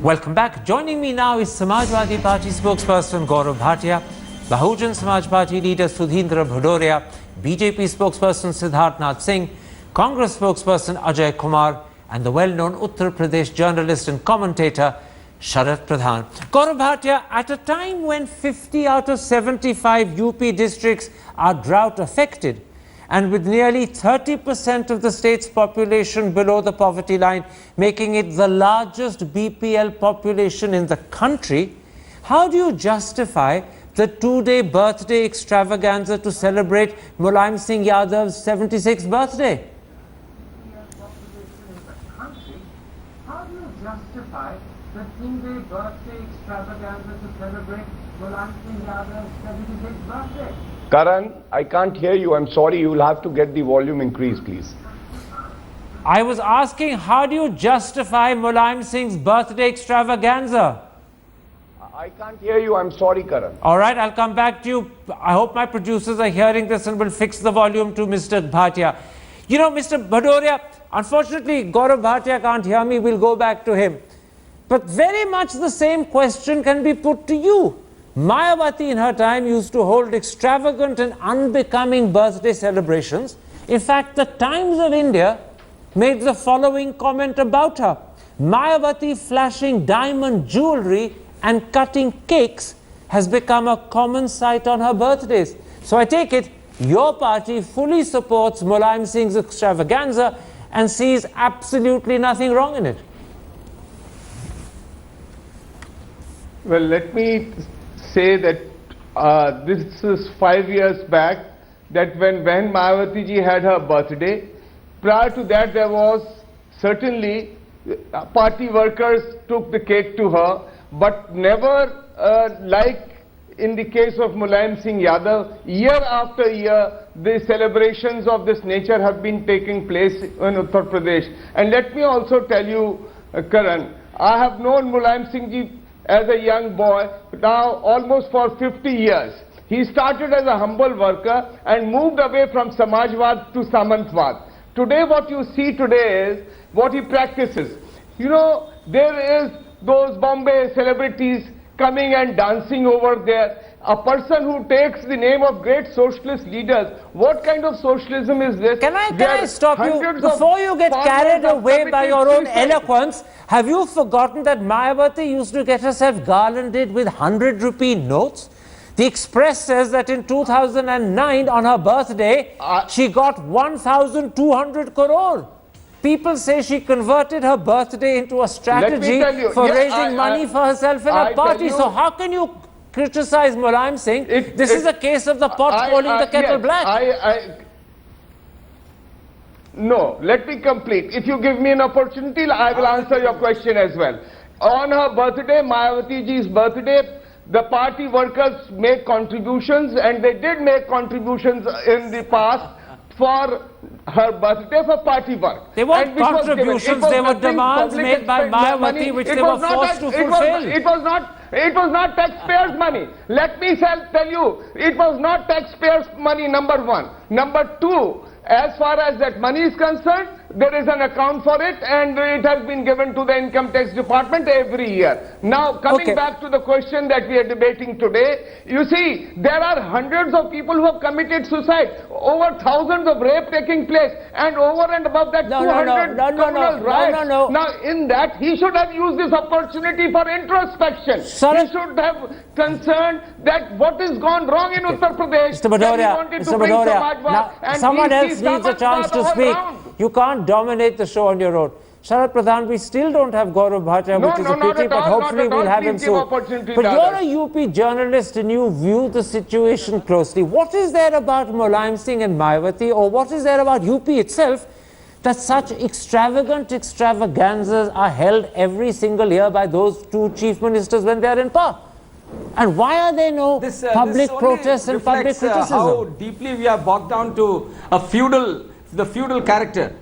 Welcome back. Joining me now is Samajwadi Party spokesperson Gaurav Bhatia, Bahujan Samaj Party leader Sudhindra Bhadoria, BJP spokesperson Siddharth Singh, Congress spokesperson Ajay Kumar, and the well-known Uttar Pradesh journalist and commentator Sharad Pradhan. Gaurav Bhatia, at a time when 50 out of 75 UP districts are drought affected, and with nearly 30% of the state's population below the poverty line, making it the largest BPL population in the country, how do you justify the two-day birthday extravaganza to celebrate Mulayam Singh Yadav's 76th birthday? How do you justify the two-day birthday extravaganza to celebrate Mulayam Singh Yadav's 76th birthday? Karan, I can't hear you. I'm sorry. You will have to get the volume increased, please. I was asking, how do you justify Mulayam Singh's birthday extravaganza? I can't hear you. I'm sorry, Karan. All right, I'll come back to you. I hope my producers are hearing this and will fix the volume to Mr. Bhatia. You know, Mr. Bhadoria, unfortunately, Gaurav Bhatia can't hear me. We'll go back to him. But very much the same question can be put to you. Mayawati in her time used to hold extravagant and unbecoming birthday celebrations. In fact, the Times of India made the following comment about her. Mayawati flashing diamond jewelry and cutting cakes has become a common sight on her birthdays. So I take it your party fully supports Mulayam Singh's extravaganza and sees absolutely nothing wrong in it. Well, let me say that this is 5 years back, that when Mayawati ji had her birthday. Prior to that, there was certainly party workers took the cake to her, but never like in the case of Mulayam Singh Yadav, year after year, the celebrations of this nature have been taking place in Uttar Pradesh. And let me also tell you, Karan, I have known Mulayam Singh ji as a young boy, now almost for 50 years. He started as a humble worker and moved away from Samajwad to Samantwad. Today what you see today is what he practices. You know, there is those Bombay celebrities coming and dancing over there. A person who takes the name of great socialist leaders, what kind of socialism is this? Can I stop you? Before you get carried away by your own eloquence, have you forgotten that Mayawati used to get herself garlanded with 100-rupee notes? The Express says that in 2009, on her birthday, she got 1,200 crore. People say she converted her birthday into a strategy for raising money for herself and her party. So how can you criticize Mulayam Singh? This is a case of the pot calling the kettle black. No, let me complete. If you give me an opportunity, I will answer your question as well. On her birthday, Mayawati ji's birthday, the party workers make contributions, and they did make contributions in the past for her birthday for party work. They weren't contributions, they were demands made by Mayawati which they were forced to fulfill. It was not taxpayers' money. Let me tell you, it was not taxpayers' money, number one. Number two, as far as that money is concerned, there is an account for it and it has been given to the income tax department every year. Now, coming back to the question that we are debating today, you see, there are hundreds of people who have committed suicide, over thousands of rape taking place, and over and above that, 200 criminal riots. Now, in that, he should have used this opportunity for introspection. He should have concerned that what has gone wrong in Uttar Pradesh. Mr. Bhadoria, now someone else needs a chance to speak. You can't dominate the show on your own. Sharad Pradhan, we still don't have Gaurav Bhatia, which is a pity, but hopefully we'll have him soon. But you're a UP journalist and you view the situation closely. What is there about Mulayam Singh and Mayawati, or what is there about UP itself, that such extravagant extravaganzas are held every single year by those two chief ministers when they are in power? And why are there no public protests and public criticism? How deeply we are bogged down to the feudal character.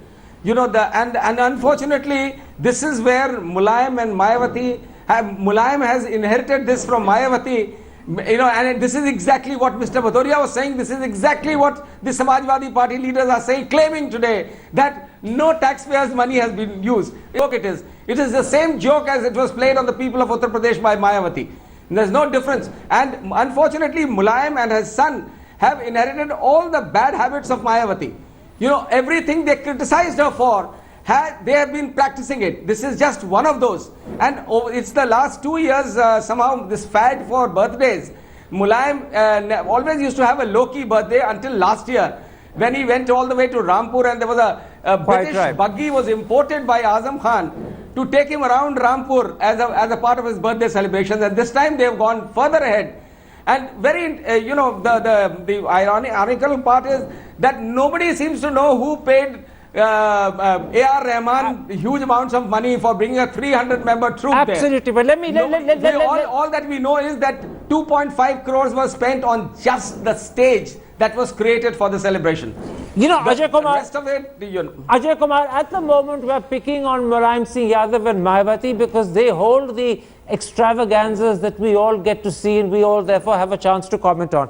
You know, and unfortunately, this is where Mulayam and Mayawati Mulayam has inherited this from Mayawati, You know, and this is exactly what Mr. Bhadoria was saying. This is exactly what the Samajwadi Party leaders are saying, claiming today that no taxpayers' money has been used. Look, it is the same joke as it was played on the people of Uttar Pradesh by Mayawati. There's no difference. And unfortunately, Mulayam and his son have inherited all the bad habits of Mayawati. You know, everything they criticized her for, they have been practicing it. This is just one of those. And it's the last 2 years, somehow this fad for birthdays. Mulayam always used to have a low-key birthday until last year, when he went all the way to Rampur, and there was a British buggy was imported by Azam Khan to take him around Rampur as a part of his birthday celebrations. And this time they have gone further ahead. And very, you know, the ironical part is that nobody seems to know who paid A.R. Rahman huge amounts of money for bringing a 300-member troop there. Absolutely, but all that we know is that 2.5 crores was spent on just the stage that was created for the celebration. You know, The Ajay Kumar, rest of it, Ajay Kumar, at the moment we're picking on Mulayam Singh Yadav and Mayawati because they hold the extravaganzas that we all get to see and we all therefore have a chance to comment on.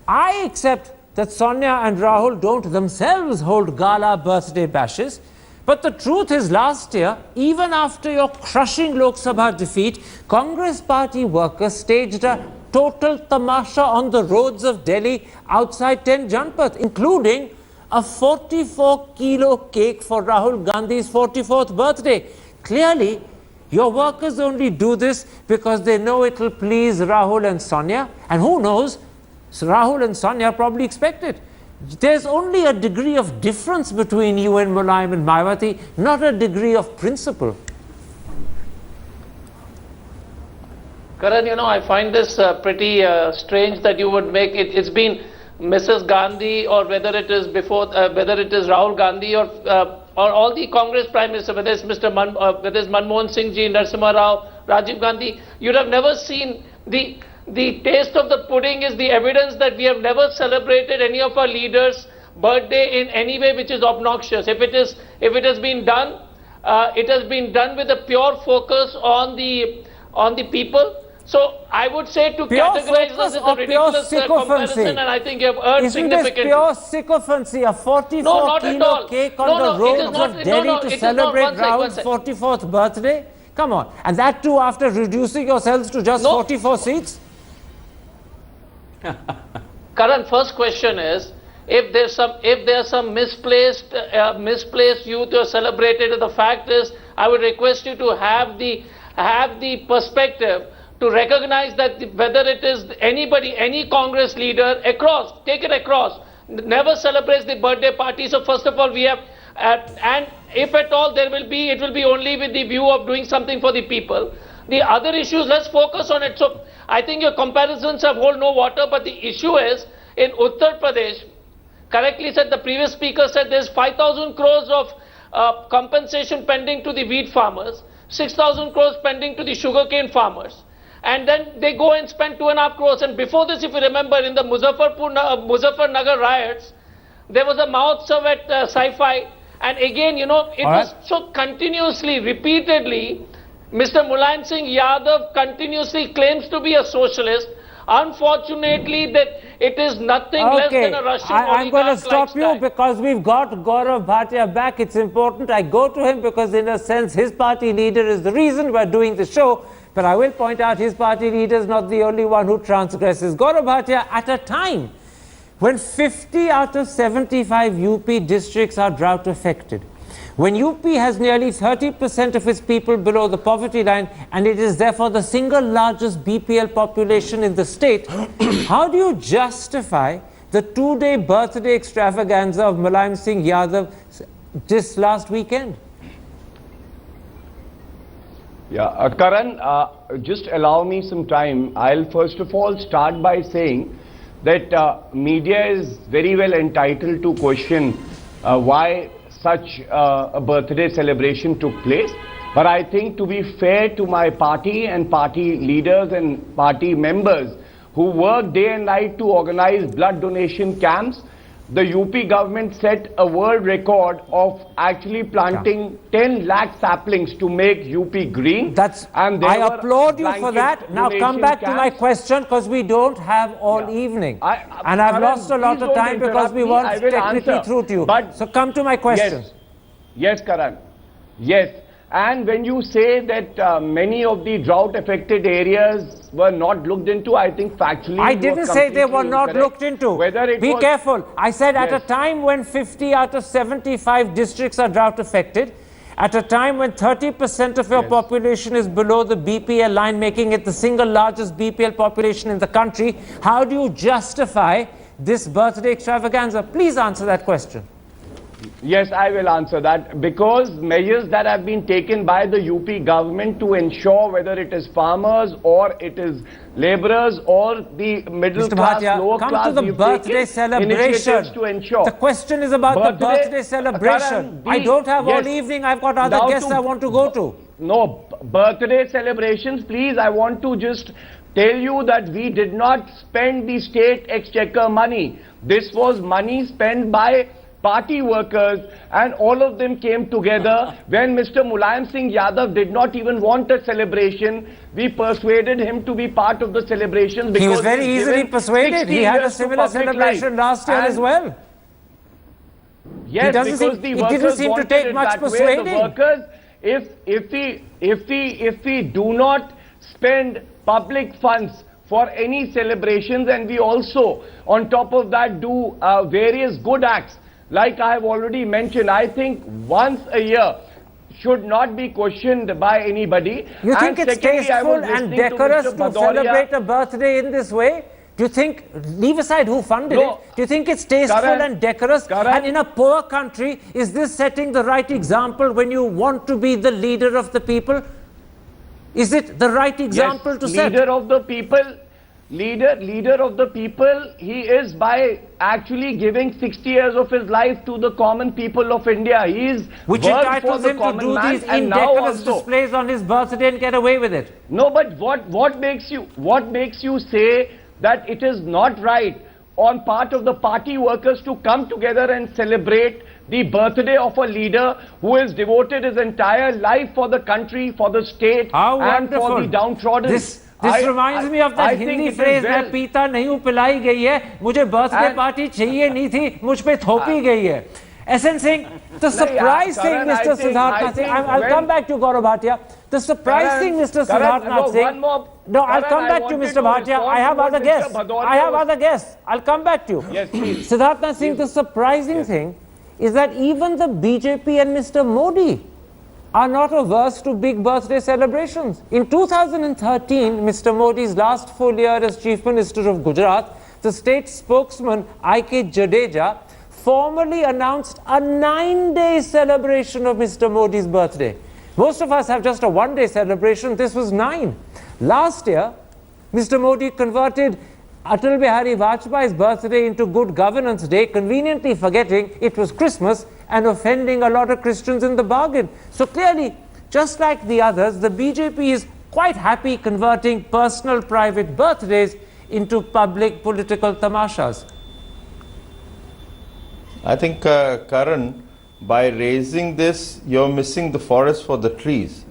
I accept that Sonia and Rahul don't themselves hold gala birthday bashes, but the truth is last year, even after your crushing Lok Sabha defeat, Congress party workers staged a total tamasha on the roads of Delhi outside 10 Janpath, including a 44-kilo cake for Rahul Gandhi's 44th birthday. Clearly, your workers only do this because they know it will please Rahul and Sonia, and who knows, so Rahul and Sonia probably expect it. There's only a degree of difference between you and Mulayam and Mayawati, not a degree of principle. Karan, you know, I find this pretty strange that you would make it. It's been Mrs. Gandhi, or whether it is before, whether it is Rahul Gandhi, or all the Congress Prime Minister, whether it's whether it's Manmohan Singh Ji, Narasimha Rao, Rajiv Gandhi, you'd have never seen the taste of the pudding is the evidence that we have never celebrated any of our leaders' birthday in any way which is obnoxious. If it has been done, it has been done with a pure focus on the people. So I would say to categorize this as a ridiculous comparison, and I think you have earned significantly. Isn't this pure sycophancy? A 44-kilo cake on the roads of Delhi to celebrate Rahul's 44th birthday? Come on. And that too after reducing yourselves to just 44 seats? Karan, first question is, if there's some misplaced youth you're celebrated, the fact is, I would request you to have the perspective to recognize that whether it is anybody, any Congress leader take it across, never celebrates the birthday party. So first of all, we have, and if at all it will be only with the view of doing something for the people. The other issues, let's focus on it. So I think your comparisons hold no water, but the issue is, in Uttar Pradesh, correctly said, the previous speaker said there's 5,000 crores of compensation pending to the wheat farmers, 6,000 crores pending to the sugarcane farmers. And then they go and spend 2.5 crores. And before this, if you remember, in the Muzaffarnagar riots, there was a Mahotsav at Sci-Fi. And again, you know, it was so continuously, repeatedly, Mr. Mulayam Singh Yadav continuously claims to be a socialist. Unfortunately, that it is nothing less than a Russian oligarch. I'm going to stop you because we've got Gaurav Bhatia back. It's important I go to him because in a sense his party leader is the reason we're doing the show. But I will point out his party leader is not the only one who transgresses. Gaurav Bhatia, at a time when 50 out of 75 UP districts are drought affected, when UP has nearly 30% of its people below the poverty line, and it is therefore the single largest BPL population in the state, how do you justify the 2-day birthday extravaganza of Mulayam Singh Yadav this last weekend? Yeah, Karan, just allow me some time. I'll first of all start by saying that media is very well entitled to question why such a birthday celebration took place. But I think, to be fair to my party and party leaders and party members who work day and night to organize blood donation camps, the UP government set a world record of actually planting 10 lakh saplings to make UP green. And I applaud you for that. Now come back to my question, because we don't have all evening. And I've lost a lot of time because we weren't technically through to you. So come to my question. Yes, Karan. Yes. And when you say that many of the drought-affected areas were not looked into, I think factually... I didn't say they were not looked into. Be careful. I said at a time when 50 out of 75 districts are drought-affected, at a time when 30% of your population is below the BPL line, making it the single largest BPL population in the country, how do you justify this birthday extravaganza? Please answer that question. Yes, I will answer that. Because measures that have been taken by the UP government to ensure whether it is farmers or it is laborers or the middle class, lower class, come to the birthday celebration. To ensure. The question is about the birthday celebration. I don't have all evening. I've got other guests I want to go to. No, birthday celebrations, please. I want to just tell you that we did not spend the state exchequer money. This was money spent by party workers, and all of them came together. When Mr. Mulayam Singh Yadav did not even want a celebration, we persuaded him to be part of the celebrations. Because he was very easily persuaded. He had a similar celebration last year as well. Yes, because the workers didn't seem to take much persuading. The workers, if we do not spend public funds for any celebrations, and we also on top of that do various good acts, like I have already mentioned, I think once a year should not be questioned by anybody. You think it's tasteful and decorous to celebrate a birthday in this way? Do you think, leave aside who funded it, do you think it's tasteful and decorous? And in a poor country, is this setting the right example when you want to be the leader of the people? Is it the right example to set? Leader of the people. Leader of the people, he is by actually giving 60 years of his life to the common people of India. He is which entitles him to do these indecorous displays on his birthday and get away with it. No, but what makes you say that it is not right on part of the party workers to come together and celebrate the birthday of a leader who has devoted his entire life for the country, for the state, and for the downtrodden? This reminds me of that Hindi phrase, मैं पीता नहीं हूँ पिलाई गई है, मुझे birthday party चाहिए नहीं थी, मुझ पे थोपी गई है. SN Singh, the surprise thing, Mr. Siddharth Singh, I'll come back to Gaurav Bhatia. The surprise thing, Mr. Siddharth Singh, no, I'll come back to Mr. Bhatia. I have other guests. I'll come back to you. Yes, please. Siddharth Singh, the surprising thing is that even the BJP and Mr. Modi are not averse to big birthday celebrations. In 2013, Mr. Modi's last full year as Chief Minister of Gujarat, the state spokesman I.K. Jadeja formally announced a 9-day celebration of Mr. Modi's birthday. Most of us have just a 1-day celebration. This was 9. Last year, Mr. Modi converted Atal Bihari Vajpayee's birthday into Good Governance Day, conveniently forgetting it was Christmas and offending a lot of Christians in the bargain. So clearly, just like the others, the BJP is quite happy converting personal private birthdays into public political tamashas. I think, Karan, by raising this, you're missing the forest for the trees.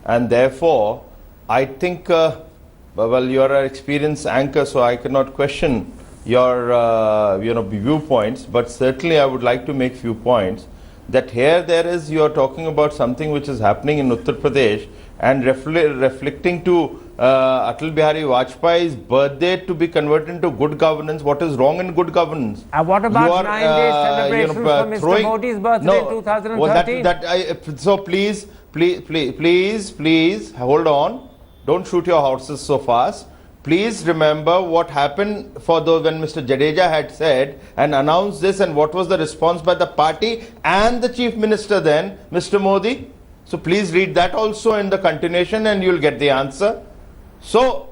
And therefore, I think, well, you're an experienced anchor, so I cannot question your viewpoints, but certainly I would like to make few points that here you are talking about something which is happening in Uttar Pradesh and reflecting to Atal Bihari Vajpayee's birthday to be converted into good governance. What is wrong in good governance? And what about 9-day celebration for Mr. Modi's birthday in 2013? So please hold on. Don't shoot your horses so fast. Please remember what happened when Mr. Jadeja had said and announced this, and what was the response by the party and the Chief Minister then, Mr. Modi. So please read that also in the continuation and you'll get the answer. So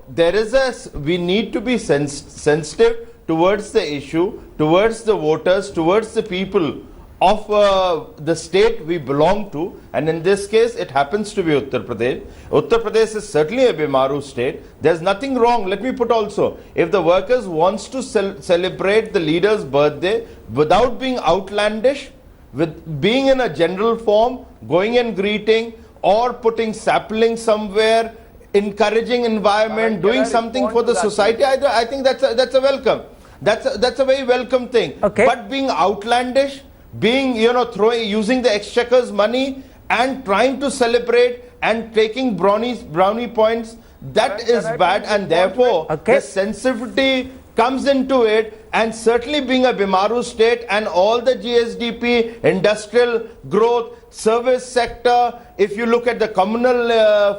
we need to be sensitive towards the issue, towards the voters, towards the people of the state we belong to, and in this case it happens to be Uttar Pradesh. Uttar Pradesh is certainly a Bimaru state. There's nothing wrong. Let me put also, if the workers wants to celebrate the leader's birthday without being outlandish, with being in a general form, going and greeting, or putting sapling somewhere, encouraging environment, doing something for the society, I think that's a welcome. That's a very welcome thing. Okay. But being outlandish, being, using the exchequer's money and trying to celebrate and taking brownie points, that is bad, and therefore the sensitivity comes into it. And certainly being a Bimaru state and all the GSDP, industrial growth, service sector, if you look at the communal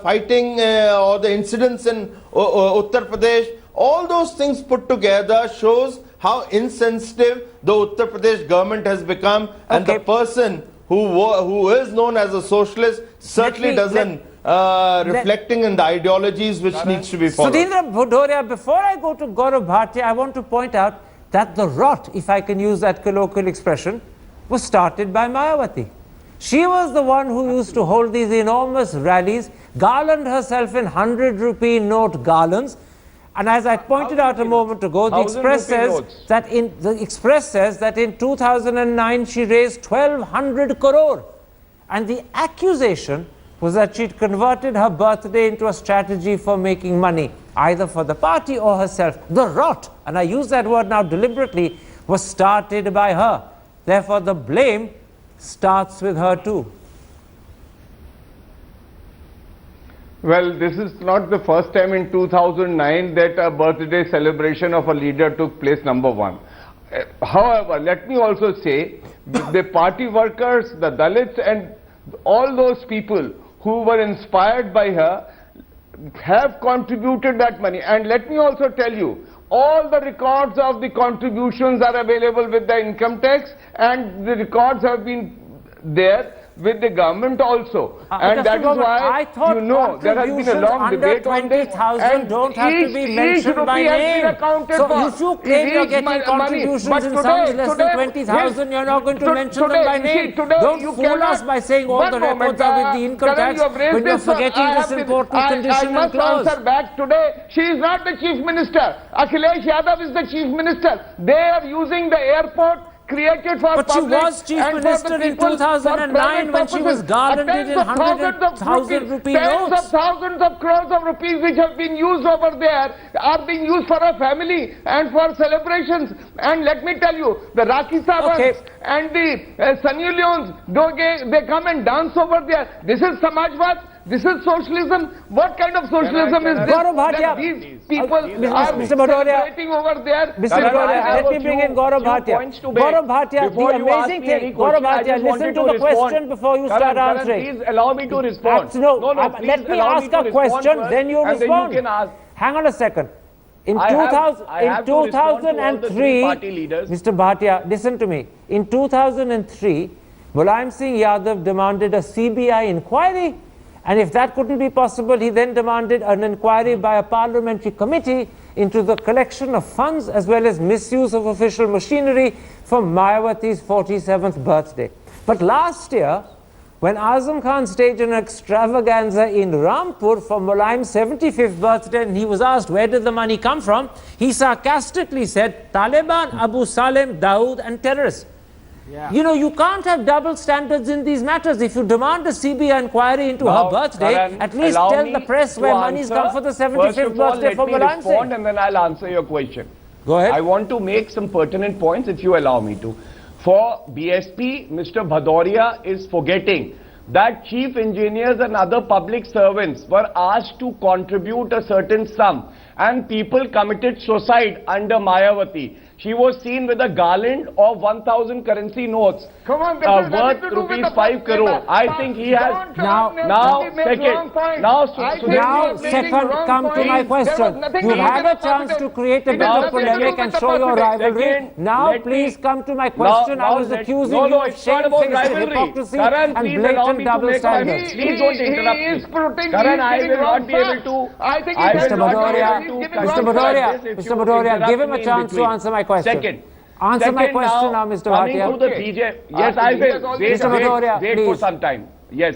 fighting or the incidents in Uttar Pradesh, all those things put together shows how insensitive the Uttar Pradesh government has become, and the person who is known as a socialist certainly doesn't reflecting in the ideologies which needs to be followed. Sudhindra Bhudoria, before I go to Gaurav Bhatia, I want to point out that the rot, if I can use that colloquial expression, was started by Mayawati. She was the one who used to hold these enormous rallies, garland herself in 100-rupee note garlands. And as I pointed out a moment ago, the Express says that in 2009 she raised 1,200 crore. And the accusation was that she'd converted her birthday into a strategy for making money, either for the party or herself. The rot, and I use that word now deliberately, was started by her. Therefore, the blame starts with her too. Well, this is not the first time in 2009 that a birthday celebration of a leader took place, number one. However, let me also say, the party workers, the Dalits, and all those people who were inspired by her have contributed that money. And let me also tell you, all the records of the contributions are available with the income tax, and the records have been there with the government also. And that is why, you know, there has been a long debate on this, and don't have to be mentioned by name. So if you claim you're getting contributions in sums less than 20,000, you're not going to mention them by name. Don't fool us by saying all the records are with the income tax when you're forgetting this important condition and clause. Answer back today. She is not the chief minister. Akhilesh Yadav is the chief minister. They are using the airport created for but public. But she was chief minister in 2009 when she was garlanded in 100,000 rupee notes. Tens of thousands of crores of rupees which have been used over there are being used for her family and for celebrations. And let me tell you, the Rakhi Sabans and the Sunny Leons, they come and dance over there. This is Samajwad. This is socialism. What kind of socialism is this? Gaurav Bhatia, these people are Mr. Bhadoria, celebrating over there. Mr. Bhadoria, let me bring in Gaurav Bhatia. Gaurav Bhatia, the amazing thing, Gaurav Bhatia, listen to the question before you start answering. Please allow me to respond. Let me ask a question, then you respond. Hang on a second. In 2003, Mr. Bhatia, listen to me. In 2003, Mulayam Singh Yadav demanded a CBI inquiry. And if that couldn't be possible, he then demanded an inquiry by a parliamentary committee into the collection of funds as well as misuse of official machinery for Mayawati's 47th birthday. But last year, when Azam Khan staged an extravaganza in Rampur for Mulayam's 75th birthday, and he was asked where did the money come from, he sarcastically said, Taliban, Abu Salem, Dawood and terrorists. You know, you can't have double standards in these matters. If you demand a CBI inquiry into her birthday, at least tell the press where money's come for the 75th birthday for Mulayam Singh. And then I'll answer your question. Go ahead. I want to make some pertinent points if you allow me to. For BSP, Mr. Bhadoria is forgetting that chief engineers and other public servants were asked to contribute a certain sum, and people committed suicide under Mayawati. She was seen with a garland of 1,000 currency notes worth rupees 5 crore. I think he has second, come to my question. You had a chance to create a bit of polemic and show your rivalry. Now please come to my question. I was accusing you of shamefaced hypocrisy and blatant double standards. Please don't interrupt me. Karan, I will not be able to. Mr. Bhadoria, give him a chance to answer my question. Answer my question now, Mr. Coming Bhatia. to the BJP. Yes, I will. Wait, Mr. Bhadoria, wait for please. some time. Yes.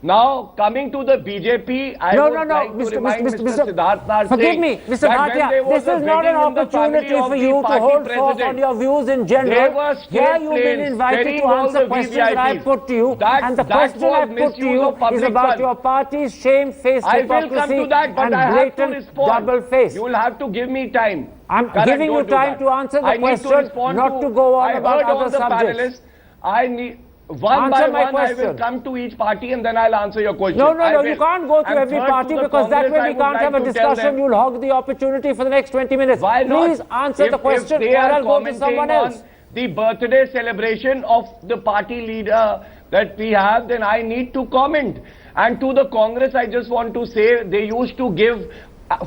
Now, coming to the BJP, I No, would no, no, like to remind Mr. Siddharth Nath forgive Singh me, Mr. that when Bhatia, there was this a is not an wedding in the opportunity family of for the you to party hold forth on president, your views in there general. were state Here you've been planes invited to carrying all answer the questions that I VVIPs. put to you, That- and the that question I was put to misuse you of is public about funds. your party's shame-faced I will come hypocrisy to that, but and I have to blatant respond. double-face. You will have to give me time. I'm Correct, giving you don't do time that. to answer the I need question, to respond not to go on I about heard all other the subjects. panelists. I need one Answer by my one. I question. will come to each party and then I'll answer your question. No, no, I no, will. you can't go to And every third, party to the because that Congress, way I we would can't like have a to tell discussion. them, You'll hog the opportunity for the next 20 minutes. why not? Please answer the question If they or are I'll go to commenting someone else. on the birthday celebration of the party leader that we have, then I need to comment. And to the Congress, I just want to say they used to give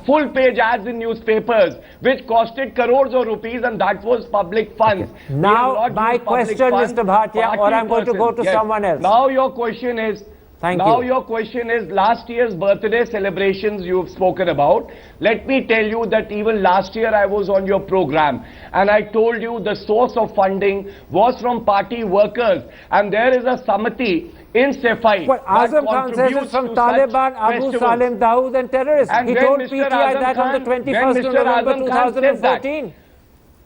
full page ads in newspapers which costed crores of rupees, and that was public funds. We have Now not my used public question, funds, Mr. Bhatia, or party I'm going to go to persons. someone else. Now your question is, Thank now you. your question is last year's birthday celebrations you've spoken about. Let me tell you that even last year I was on your program and I told you the source of funding was from party workers, and there is a Samiti in Sefai Well, that Azam Khan says it's contributes from to Taliban, such Abu festivals. Salim Dawood and terrorists. And He when told Mr. PTI Azam that on the Khan- 21st when of Mr. November Azam Khan said that, 2014.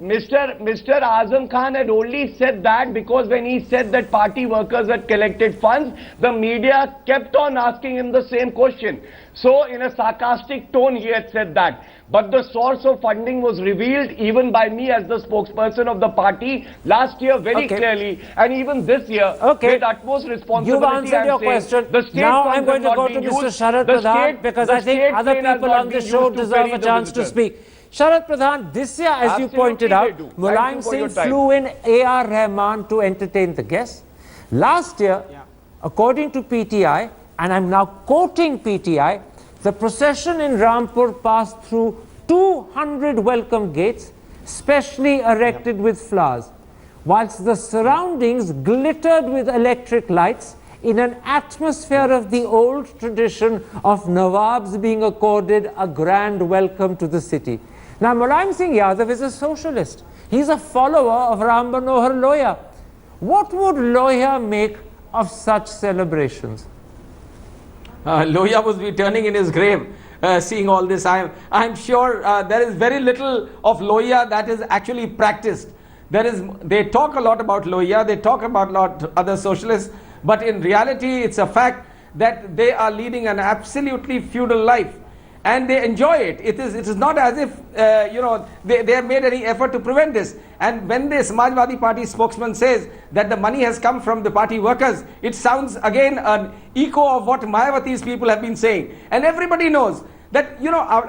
Mr. Azam Khan had only said that because when he said that party workers had collected funds, the media kept on asking him the same question. So in a sarcastic tone he had said that. But the source of funding was revealed even by me as the spokesperson of the party last year very Okay. clearly, and even this year Okay. with utmost responsibility. You've answered I'm your saying question. the state Now funds I'm going to have go not to been Mr. used. Sharad The Pradhan state- because the I think state other plane has people not on been the show used to deserve ferry a the chance to visitors. speak. Sharad Pradhan, this year, as you Absolutely pointed they out, do. Thank Mulayam you for Singh your time. flew in A.R. Rahman to entertain the guests. Last year, according to PTI, and I'm now quoting PTI, the procession in Rampur passed through 200 welcome gates, specially erected with flowers, whilst the surroundings glittered with electric lights in an atmosphere of the old tradition of Nawabs being accorded a grand welcome to the city. Now, Mulayam Singh Yadav is a socialist. He's a follower of Ram Manohar Lohia. What would Lohia make of such celebrations? Lohia was be turning in his grave seeing all this. I'm sure there is very little of Lohia that is actually practiced. They talk a lot about Lohia, they talk about a lot of other socialists, but in reality it's a fact that they are leading an absolutely feudal life and they enjoy it. It is not as if they have made any effort to prevent this. And when the Samajwadi Party spokesman says that the money has come from the party workers, it sounds again an echo of what Mayawati's people have been saying. And everybody knows that,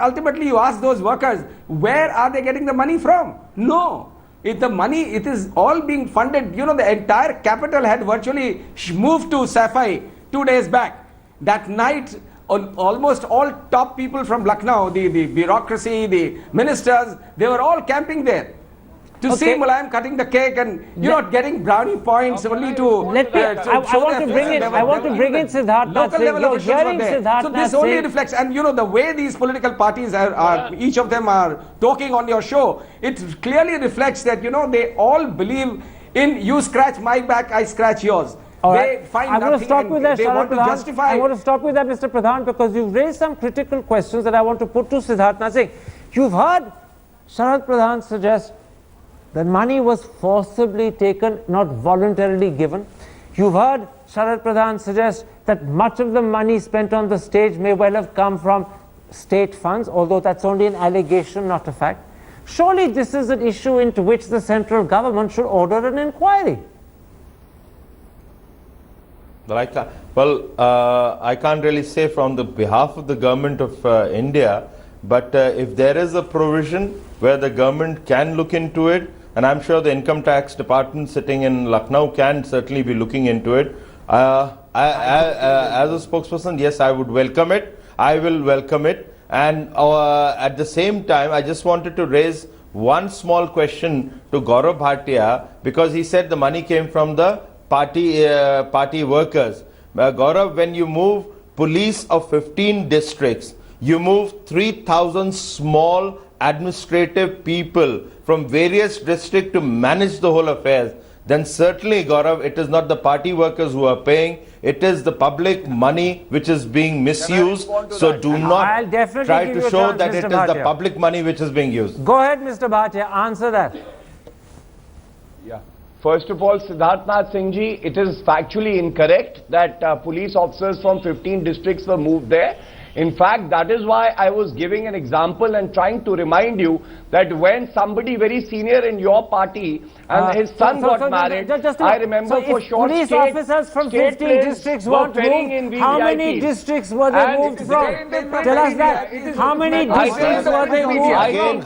ultimately you ask those workers, where are they getting the money from? No. The money, it is all being funded. The entire capital had virtually moved to Safai 2 days back. That night, almost all top people from Lucknow, the bureaucracy, the ministers, they were all camping there to see Mulayam cutting the cake and getting brownie points only to. I want to bring in Siddharth Nath Singh. You're hearing Siddharth So this Nath only Singh. reflects, and the way these political parties are each of them are talking on your show, it clearly reflects that they all believe in you scratch my back, I scratch yours. They find I'm going to nothing stop and with that, they Sharad want to Pradhan. justify. I'm going to stop with that, Mr. Pradhan, because you've raised some critical questions that I want to put to Siddharth Nath Singh. You've heard Sharad Pradhan suggest that money was forcibly taken, not voluntarily given. You've heard Sharad Pradhan suggest that much of the money spent on the stage may well have come from state funds, although that's only an allegation, not a fact. Surely this is an issue into which the central government should order an inquiry. I can't really say from the behalf of the government of India, but if there is a provision where the government can look into it, and I'm sure the income tax department sitting in Lucknow can certainly be looking into it. As a spokesperson, yes, I would welcome it. I will welcome it. And at the same time, I just wanted to raise one small question to Gaurav Bhatia, because he said the money came from the party workers. Gaurav, when you move police of 15 districts, you move 3,000 small administrative people from various districts to manage the whole affairs, then certainly, Gaurav, it is not the party workers who are paying, it is the public money which is being misused. So do I'll not definitely try give to you a show chance, that Mr. it is the Bhatia. public money which is being used. Go ahead, Mr. Bhatia, answer that. Yeah. First of all, Siddharth Singh ji, it is factually incorrect that police officers from 15 districts were moved there. In fact, that is why I was giving an example and trying to remind you that when somebody very senior in your party and his son got married, I remember for short police officers from 15 districts weren't moved, how many districts were they moved from? Tell us that. How many districts were they moved? Again,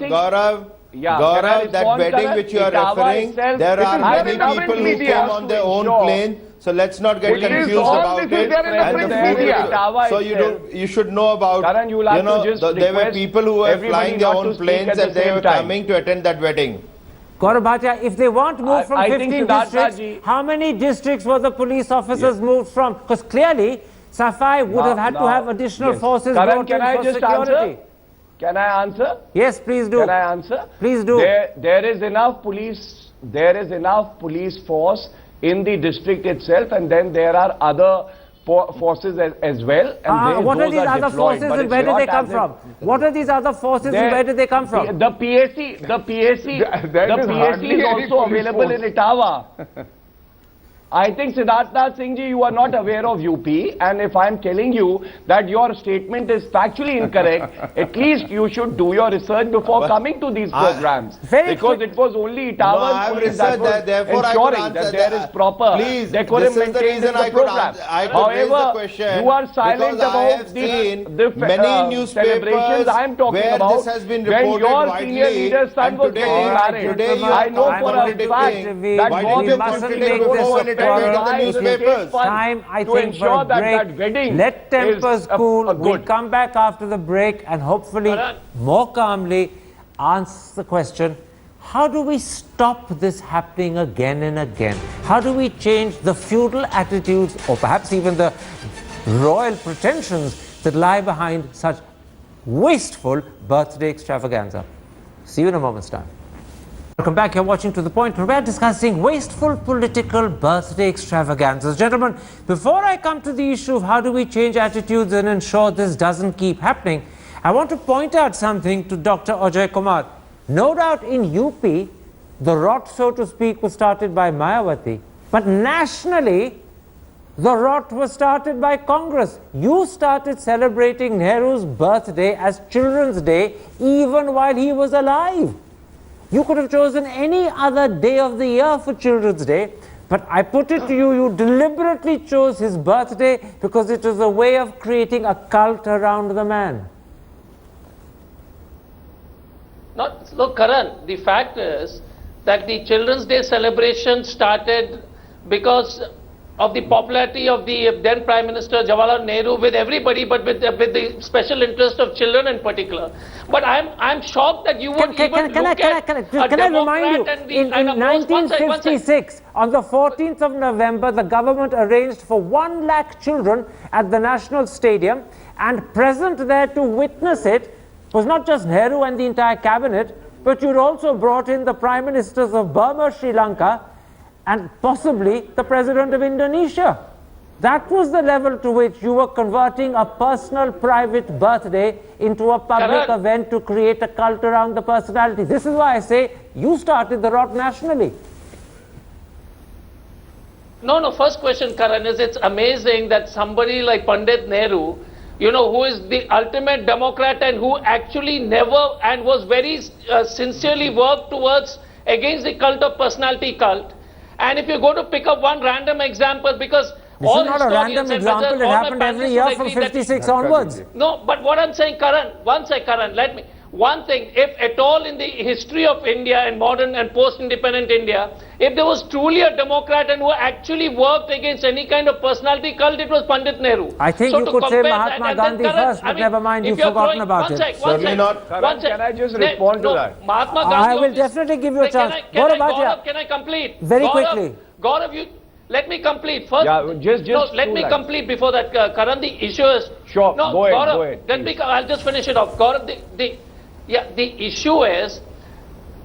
Gaurav, that wedding which you are referring, there are many people who came on their own plane. So let's not get confused about it. And the food, so you should know about, Karan, you will have to just there were people who were flying their own planes and they were coming to attend that wedding. Gaurav Bhatia, if they weren't moved from I 15 think districts, how many districts were the police officers moved from? Because clearly, Safai would have had to have additional forces Karan, brought in for security. Answer? Can I answer? Yes, please do. Can I answer? Please do. There is enough police force in the district itself, and then there are other forces as well. And what are these other forces and where did they come from? What are these other forces and where did they come from? The PAC is also available in Etawah. I think Siddharth Singh ji, you are not aware of UP, and if I am telling you that your statement is factually incorrect, at least you should do your research before coming to these programs. Because it was only Etawah police that was ensuring that there is proper decorum maintained in the program. However, you are silent about the many celebrations I am talking about. When your senior leader's son was getting married, I know for a fact that we mustn't make this time, I think, for a break. Let tempers cool. We'll come back after the break and hopefully more calmly answer the question, how do we stop this happening again and again? How do we change the feudal attitudes or perhaps even the royal pretensions that lie behind such wasteful birthday extravaganza? See you in a moment's time. Welcome back. You're watching To The Point. We're discussing wasteful political birthday extravaganzas. Gentlemen, before I come to the issue of how do we change attitudes and ensure this doesn't keep happening, I want to point out something to Dr. Ajay Kumar. No doubt in UP, the rot, so to speak, was started by Mayawati. But nationally, the rot was started by Congress. You started celebrating Nehru's birthday as Children's Day even while he was alive. You could have chosen any other day of the year for Children's Day, but I put it to you, you deliberately chose his birthday because it was a way of creating a cult around the man. Look, Karan, the fact is that the Children's Day celebration started because of the popularity of the then Prime Minister Jawaharlal Nehru with everybody, but with the special interest of children in particular. But I'm shocked that you would even look at Can I remind you, in 1956, on the 14th of November, the government arranged for 1 lakh children at the National Stadium, and present there to witness it was not just Nehru and the entire cabinet, but you'd also brought in the Prime Ministers of Burma, Sri Lanka, and possibly the President of Indonesia. That was the level to which you were converting a personal, private birthday into a public event to create a cult around the personality. This is why I say you started the rot nationally. No, first question, Karan, is it's amazing that somebody like Pandit Nehru, you know, who is the ultimate democrat and who actually never and was very sincerely worked towards against the cult of personality cult. And if you're going to pick up one random example, because this is not a random example, it happened every year from 56 onwards. No, but what I'm saying, Karan, one thing, if at all in the history of India and modern and post-independent India, if there was truly a democrat and who actually worked against any kind of personality cult, it was Pandit Nehru. I think you could say Mahatma Gandhi first, but never mind, you've forgotten about it. Certainly not. Can I just respond to that? Mahatma Gandhi. I will definitely give you a chance. Gaurav, can I complete? Very quickly. Gaurav, let me complete first. Yeah, let me complete before that, Karan. The issue is sure. No, go Gaurav, ahead. I'll just finish it off. Gaurav, Yeah, the issue is,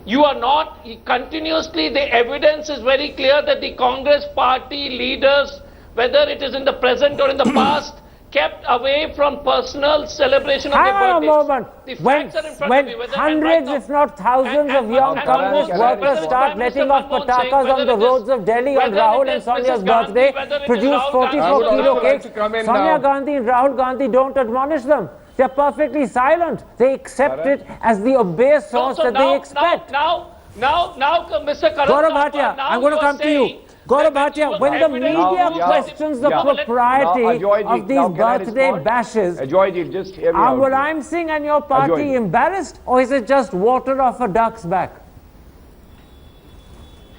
you are not continuously, the evidence is very clear that the Congress party leaders, whether it is in the present or in the past, kept away from personal celebration of Hang their on a birthdays. moment. The When, facts are in front of you. when Whether- hundreds, if not thousands, of young Congress workers start letting off patakas on the roads of Delhi on Rahul and Sonia's birthday, produce 44 kilo cakes, Sonia Gandhi and Rahul Gandhi don't admonish them. They're perfectly silent. They accept it as the obeisance that they expect. Now, Mr. Karan, Gaurav Bhatia, I'm going to come to you. Gaurav Bhatia, when the media questions the propriety of these birthday bashes, Ajayji, just hear me are out. Mulayam Singh and your party Ajayji. embarrassed, or is it just water off a duck's back?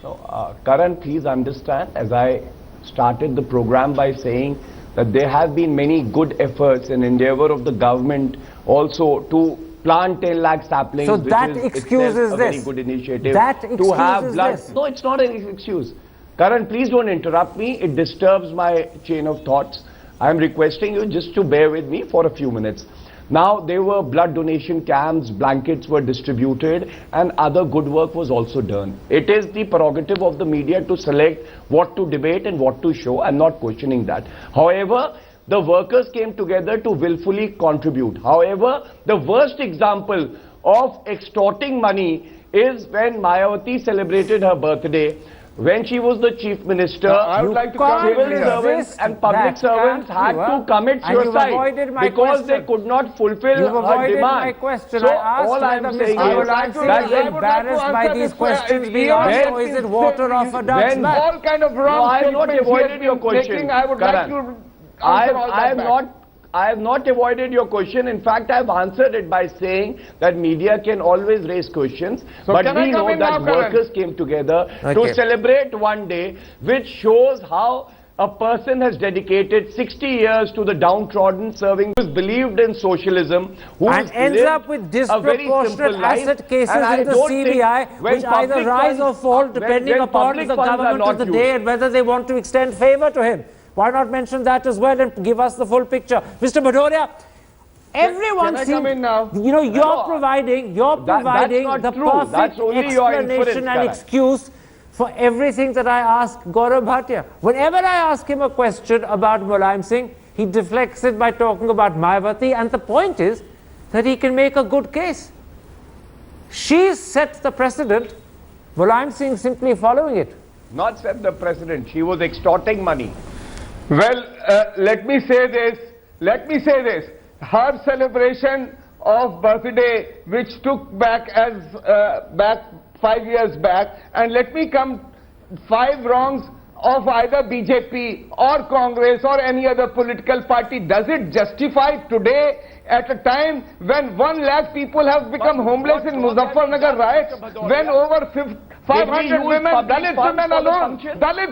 So, Karan, please understand, as I started the program by saying that there have been many good efforts and endeavor of the government also to plant 10 lakh saplings, So which that is excuses itself a very this. good initiative. That to have excuses blood. this. No, it's not an excuse. Karan, please don't interrupt me. It disturbs my chain of thoughts. I am requesting you just to bear with me for a few minutes. Now, there were blood donation camps, blankets were distributed, and other good work was also done. It is the prerogative of the media to select what to debate and what to show. I'm not questioning that. However, the workers came together to willfully contribute. However, the worst example of extorting money is when Mayawati celebrated her birthday. When she was the chief minister, I would like to come in civil here. servants and public That servants can't had you, to commit and you've suicide avoided my because they question. could not fulfill You've her avoided demand. my question. So I asked all I'm whether saying Mr. is Mulayam Singh that is when embarrassed by these questions being asked, or is it water off a duck's when- back? All kind of wrong No, I have not statements he has avoided your been question, making. I would like Karan. to answer all that back. I have not avoided your question. In fact, I have answered it by saying that media can always raise questions. So but can I we come know in that now, Karan? workers came together Okay. to celebrate one day, which shows how a person has dedicated 60 years to the downtrodden, serving, who's believed in socialism, who And ends up with disproportionate asset cases in the CBI, which either rise or fall depending upon the government of the day and whether they want to extend favor to him. Why not mention that as well and give us the full picture? Mr. Bhadoria, everyone Can I seems, come in now? you know, you're providing not the true. That's perfect only your explanation inference, and Karan. excuse for everything that I ask Gaurav Bhatia. Whenever I ask him a question about Mulayam Singh, he deflects it by talking about Mayawati, and the point is that he can make a good case. She's set the precedent, Mulayam Singh simply following it. Not set the precedent. She was extorting money. Well, let me say this. Her celebration of birthday, which took back back 5 years back, and let me come 5 wrongs of either BJP or Congress or any other political party. Does it justify today, at a time when 1 lakh people have become homeless in Muzaffarnagar riots, when over 500 women, Dalit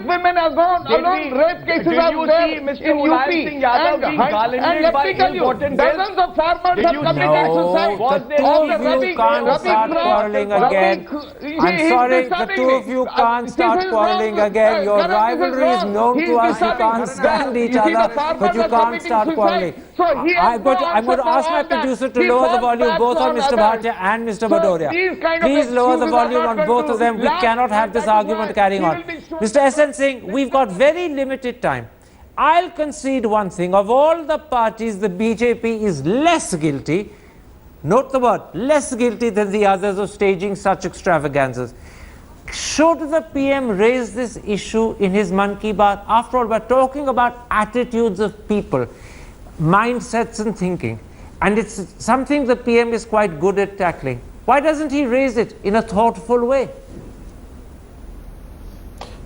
women alone, rape cases are there in UP, and let me tell you, dozens of farmers have committed suicide. The two of you can't start quarreling again. I'm sorry, the two of you can't start quarreling again. Your rivalry is known to us. You can't stand each other, but you can't start quarreling. I'm going to ask my producer to lower the volume both on Mr. Bhatia and Mr. Bhadoria. Please lower the volume on both of them. We cannot have this argument carrying on. Mr. S.N. Singh, we've got very limited time. I'll concede one thing. Of all the parties, the BJP is less guilty, note the word, less guilty than the others of staging such extravaganzas. Should the PM raise this issue in his Mann Ki Baat? After all, we're talking about attitudes of people, mindsets and thinking. And it's something the PM is quite good at tackling. Why doesn't he raise it in a thoughtful way?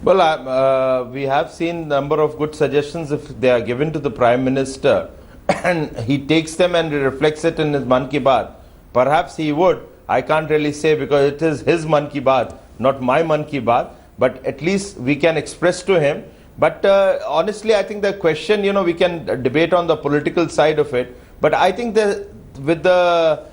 Well, we have seen a number of good suggestions if they are given to the Prime Minister and he takes them and reflects it in his Mann Ki Baat. Perhaps he would. I can't really say because it is his Mann Ki Baat, not my Mann Ki Baat. But at least we can express to him. But honestly, I think the question, you know, we can debate on the political side of it. But I think that with the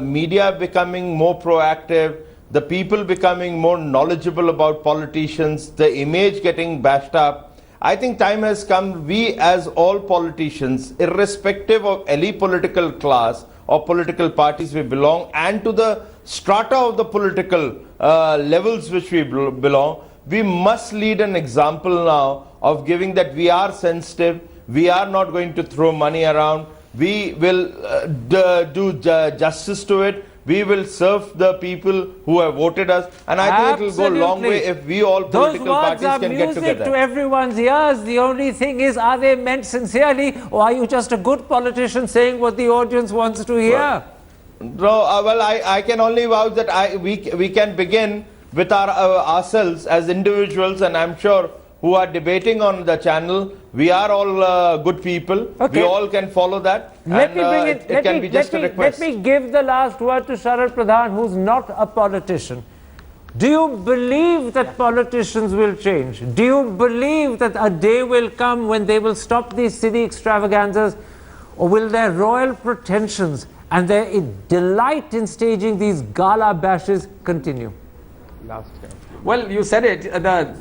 media becoming more proactive, the people becoming more knowledgeable about politicians, the image getting bashed up, I think time has come, we as all politicians, irrespective of any political class or political parties we belong, and to the strata of the political levels which we belong, we must lead an example now of giving that we are sensitive, we are not going to throw money around, we will do justice to it, we will serve the people who have voted us, and I think it will go a long way if we all political parties can get together. Those words are music to everyone's ears. The only thing is, are they meant sincerely, or are you just a good politician saying what the audience wants to hear? Well, I can only vouch that we can begin with ourselves as individuals, and I'm sure who are debating on the channel, we are all good people. Okay. We all can follow that. Let me bring it. Let me give the last word to Sharad Pradhan, who's not a politician. Do you believe that politicians will change? Do you believe that a day will come when they will stop these city extravaganzas, or will their royal pretensions and their delight in staging these gala bashes continue? Well, you said it,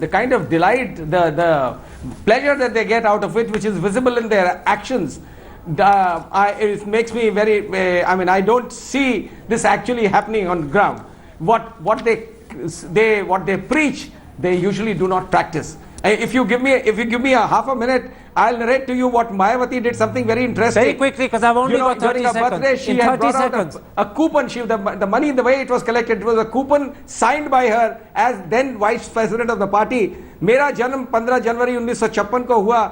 the kind of delight, the pleasure that they get out of it, which is visible in their actions, it makes me very, I don't see this actually happening on ground. What they preach, they usually do not practice. If you give me a half a minute, I'll narrate to you what Mayawati did, something very interesting. Very quickly, because I've only got 30 during her seconds. birthday, she in had 30 brought seconds. out a coupon. The money, the way it was collected, it was a coupon signed by her as then vice president of the party. मेरा जन्म 15 जनवरी 1956 को हुआ.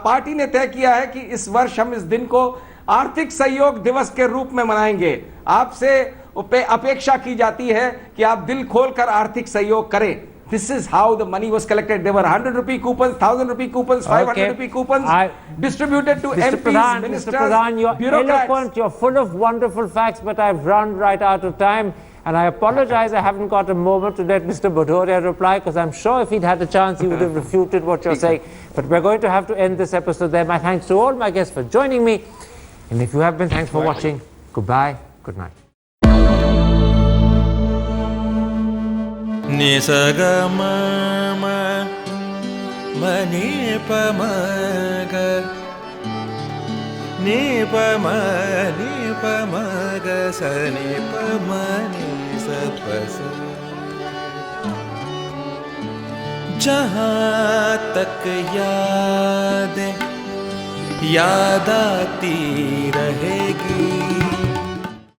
Party ने तय किया है कि इस वर्ष हम इस दिन को आर्थिक सहयोग दिवस के रूप में मनाएंगे. आपसे अपेक्षा की जाती है कि आप दिल खोलकर आर्थिक सहयोग करें. This is how the money was collected. There were 100 rupee coupons, 1000 rupee coupons, 500 rupee coupons distributed to Mr. MPs, ministers, Mr. Pradhan, you're bureaucrats. eloquent, you're full of wonderful facts, but I've run right out of time. And I apologize, I haven't got a moment to let Mr. Bhadoria reply, because I'm sure if he'd had a chance, he would have refuted what you're saying. But we're going to have to end this episode there. My thanks to all my guests for joining me. And if you have been, thanks for watching. Goodbye. Good night. Ni sa ga ma ma ma ni pa ma ga ni pa ma ga sa ni pa ma ni sa pa sa. जहाँ तक यादें याद आती रहेगी.